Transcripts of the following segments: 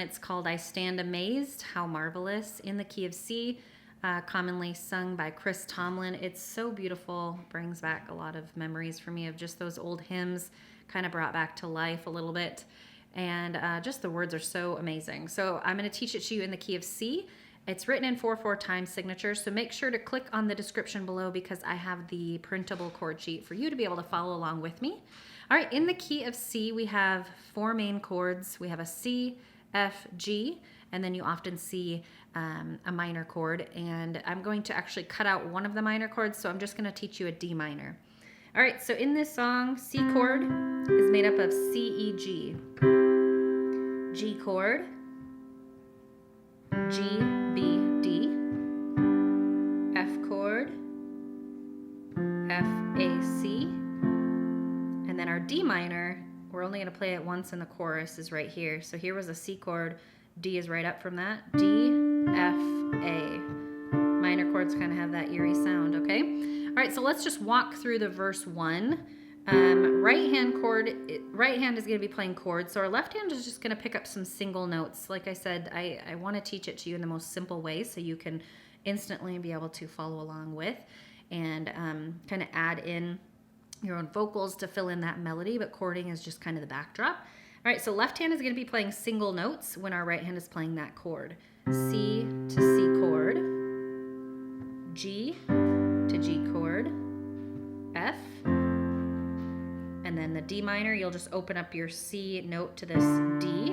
It's called I Stand Amazed, How Marvelous, in the key of C, commonly sung by Chris Tomlin. It's so beautiful, brings back a lot of memories for me of just those old hymns, kind of brought back to life a little bit. And just the words are so amazing. So I'm going to teach it to you in the key of C. It's written in 4/4 time signature, so make sure to click on the description below because I have the printable chord sheet for you to be able to follow along with me. All right, in the key of C, we have 4 main chords. We have a C, F, G, and then you often see a minor chord. And I'm going to actually cut out one of the minor chords, so I'm just going to teach you a D minor. All right, so in this song, C chord is made up of C, E, G. G chord, G, B, D, F chord, F, A, C, and then our D minor, we're only going to play it once in the chorus, is right here. So here was a C chord, D is right up from that, D, F, A. Minor chords kind of have that eerie sound, okay? All right, so let's just walk through the verse 1. Right hand is going to be playing chords, so our left hand is just going to pick up some single notes. Like I said, I want to teach it to you in the most simple way so you can instantly be able to follow along with and kind of add in your own vocals to fill in that melody, but chording is just kind of the backdrop. All right, so left hand is going to be playing single notes when our right hand is playing that chord. C to C chord, G to G chord, F, and then the D minor, you'll just open up your C note to this D.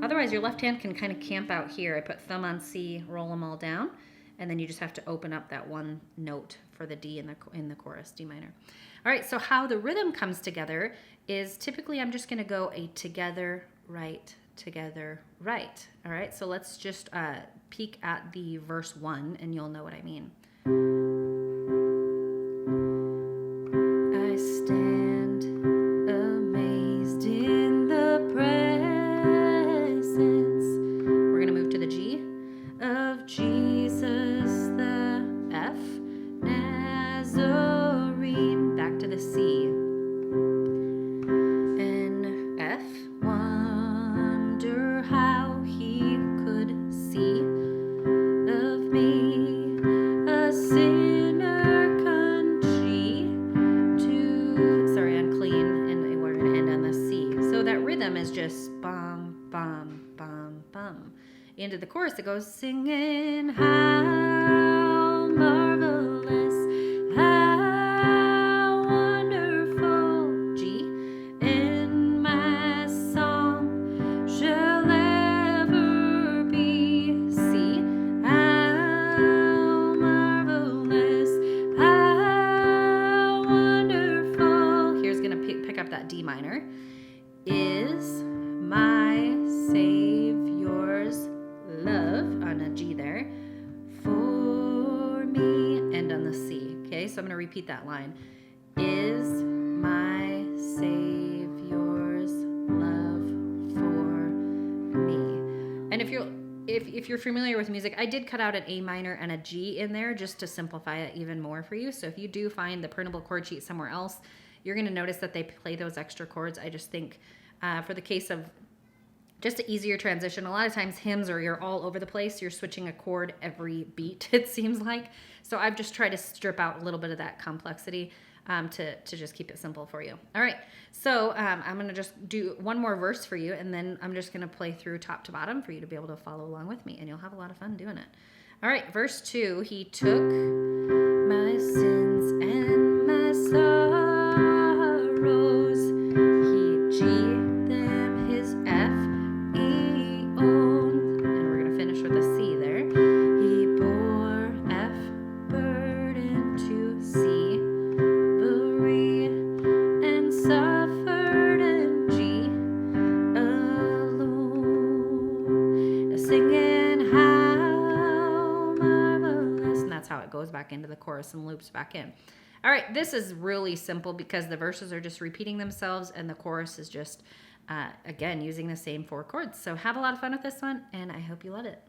Otherwise, your left hand can kind of camp out here. I put thumb on C, roll them all down, and then you just have to open up that one note for the D in the chorus, D minor. All right, so how the rhythm comes together is typically I'm just gonna go a together, right, together, right. All right, so let's just peek at the verse 1 and you'll know what I mean. I stand amazed in the presence. We're gonna move to the G of Jesus, the F, Nazarene, back to the C, and F, wonder how he could see of me, a sinner unclean, and we're gonna end on the C. So that rhythm is just bum, bum, bum, bum. Into the chorus it goes singing, how marvelous, how wonderful, G, in my song shall ever be, C, how marvelous, how wonderful. Here's gonna pick up that D minor, is my Savior's love, on a G there, for me, and on the C. Okay, so I'm going to repeat that line. Is my Savior's love for me. And if you're familiar with music, I did cut out an A minor and a G in there just to simplify it even more for you. So if you do find the printable chord sheet somewhere else, you're going to notice that they play those extra chords. I just think for the case of just an easier transition, a lot of times hymns are you're all over the place. You're switching a chord every beat, it seems like. So I've just tried to strip out a little bit of that complexity to just keep it simple for you. All right, so I'm going to just do one more verse for you, and then I'm just going to play through top to bottom for you to be able to follow along with me, and you'll have a lot of fun doing it. All right, verse 2, he took my sins and my sorrows. He G them his F, E owned, and we're going to finish with a C there. He bore F burden to C, and suffered in G alone, singing how marvelous, and that's how it goes back into the chorus and loops back in. All right, this is really simple because the verses are just repeating themselves and the chorus is just, again, using the same 4 chords. So have a lot of fun with this one, and I hope you love it.